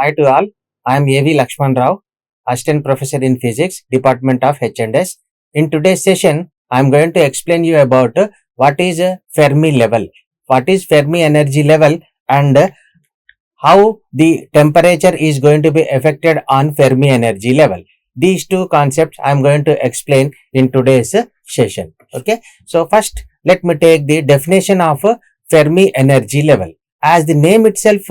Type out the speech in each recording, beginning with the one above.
Hi to all. I am A.V. Laxman Rao, Assistant Professor in Physics, Department of H&S. In today's session, I am going to explain you about what is Fermi level, what is Fermi energy level, and how the temperature is going to be affected on Fermi energy level. These two concepts I am going to explain in today's session. Okay. So first, let me take the definition of Fermi energy level. As the name itself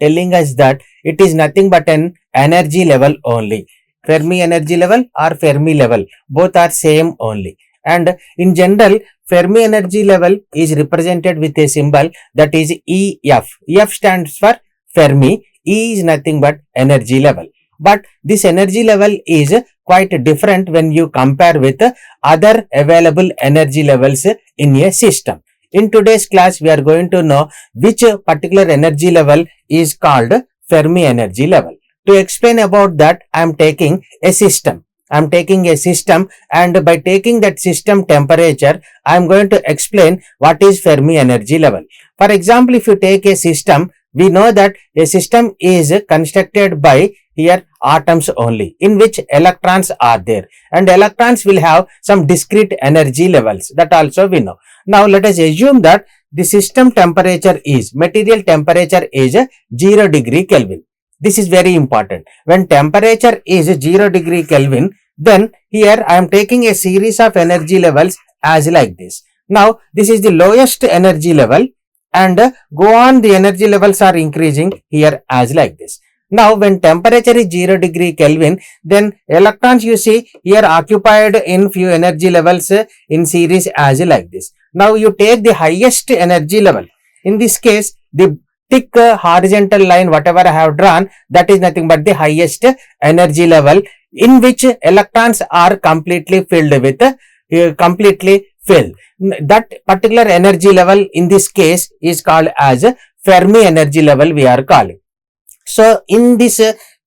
telling us that it is nothing but an energy level only. Fermi energy level or Fermi level, both are same only. And in general, Fermi energy level is represented with a symbol that is EF. EF stands for Fermi. E is nothing but energy level. But this energy level is quite different when you compare with other available energy levels in a system. In today's class, we are going to know which particular energy level is called Fermi energy level. To explain about that, I am taking a system. I am taking a system, and by taking that system temperature, I am going to explain what is Fermi energy level. For example, if you take a system, we know that a system is constructed by here atoms only, in which electrons are there, and electrons will have some discrete energy levels, that also we know. Now let us assume that the system temperature is, material temperature is 0 degree Kelvin. This is very important. When temperature is 0 degree Kelvin, then here I am taking a series of energy levels as like this. Now this is the lowest energy level, and go on, the energy levels are increasing here as like this. Now when temperature is 0 degree Kelvin, then electrons you see here occupied in few energy levels in series as like this. Now you take the highest energy level. In this case, the thick horizontal line whatever I have drawn, that is nothing but the highest energy level in which electrons are completely filled with that particular energy level in this case is called as Fermi energy level we are calling. So in this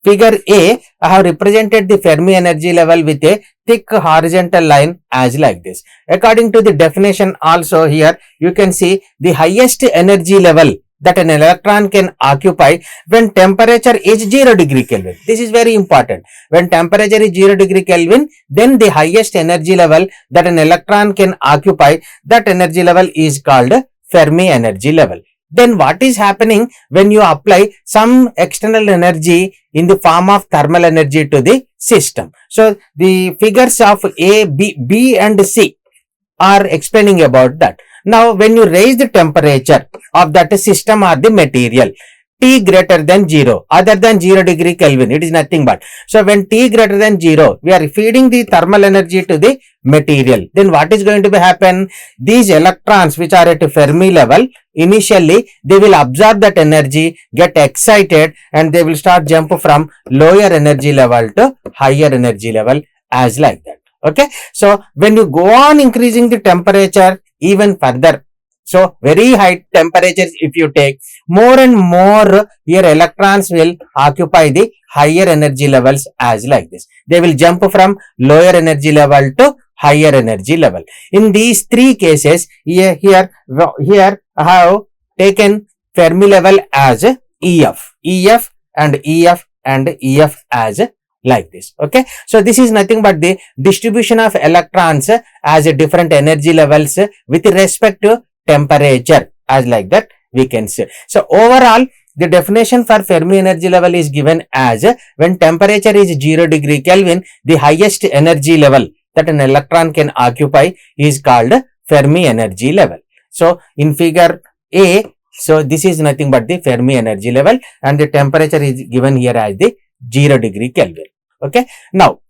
figure A, I have represented the Fermi energy level with a thick horizontal line as like this. According to the definition also here, you can see the highest energy level that an electron can occupy when temperature is 0 degree Kelvin. This is very important. When temperature is 0 degree Kelvin, then the highest energy level that an electron can occupy, that energy level is called Fermi energy level. Then what is happening when you apply some external energy in the form of thermal energy to the system? So the figures of A, B and C are explaining about that. Now when you raise the temperature of that system or the material, T greater than 0, other than 0 degree Kelvin, it is nothing but. So when T greater than 0, we are feeding the thermal energy to the material. Then what is going to be happen? These electrons which are at Fermi level, initially they will absorb that energy, get excited, and they will start jump from lower energy level to higher energy level as like that. Okay. So when you go on increasing the temperature even further, so very high temperatures if you take, more and more your electrons will occupy the higher energy levels as like this. They will jump from lower energy level to higher energy level. In these three cases, here I have taken Fermi level as EF and EF as like this. Okay. So this is nothing but the distribution of electrons as a different energy levels with respect to temperature as like that we can say. So overall, the definition for Fermi energy level is given as when temperature is 0 degree Kelvin, the highest energy level that an electron can occupy is called Fermi energy level. So in figure A, so this is nothing but the Fermi energy level, and the temperature is given here as the 0 degree Kelvin. Okay. Now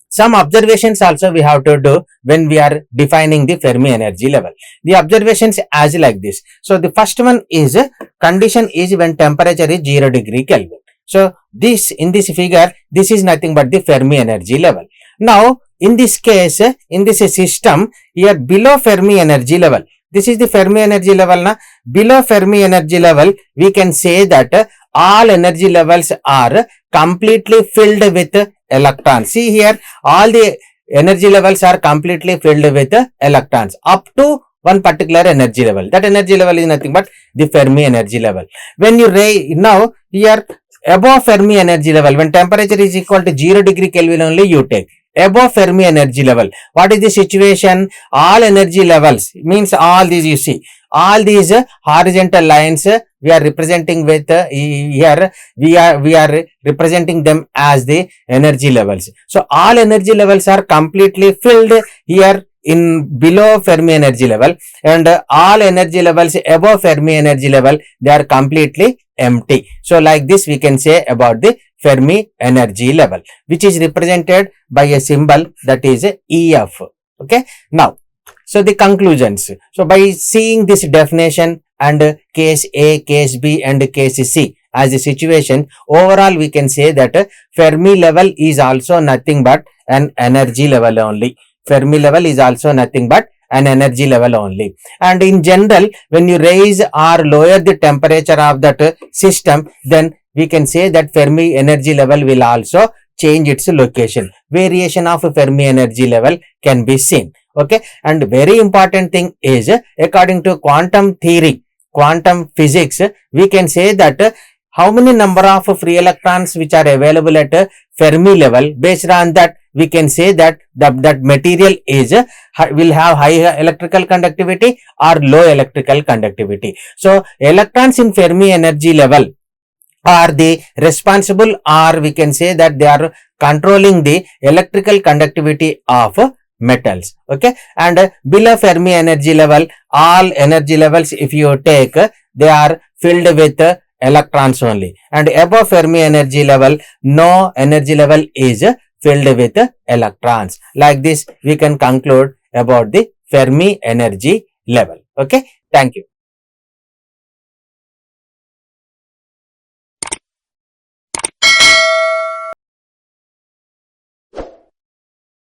some observations also we have to do when we are defining the Fermi energy level. The observations as like this. So the first one is condition is when temperature is 0 degree Kelvin. So this in this figure, this is nothing but the Fermi energy level. Now in this case, in this system here below Fermi energy level, this is the Fermi energy level na. Below Fermi energy level, we can say that all energy levels are completely filled with electrons. See here, all the energy levels are completely filled with electrons up to one particular energy level. That energy level is nothing but the Fermi energy level. When you now here above Fermi energy level, when temperature is equal to 0 degree Kelvin only you take. Above Fermi energy level, what is the situation? All energy levels means all these you see, all these horizontal lines we are representing with here we are representing them as the energy levels. So all energy levels are completely filled here in below Fermi energy level, and all energy levels above Fermi energy level, they are completely empty. So like this we can say about the Fermi energy level, which is represented by a symbol that is EF. Okay, now so the conclusions. So by seeing this definition and case A, case B and case C as a situation, overall we can say that Fermi level is also nothing but an energy level only. Fermi level is also nothing but an energy level only. And in general, when you raise or lower the temperature of that system, then we can say that Fermi energy level will also change its location. Variation of Fermi energy level can be seen. Okay, and very important thing is, according to quantum theory, quantum physics, we can say that how many number of free electrons which are available at Fermi level. Based on that, we can say that that material is will have high electrical conductivity or low electrical conductivity. So electrons in Fermi energy level are the responsible, or we can say that they are controlling the electrical conductivity of metals. Okay, and below Fermi energy level, all energy levels if you take, they are filled with electrons only, and above Fermi energy level, no energy level is filled with electrons. Like this we can conclude about the Fermi energy level. Okay, thank you.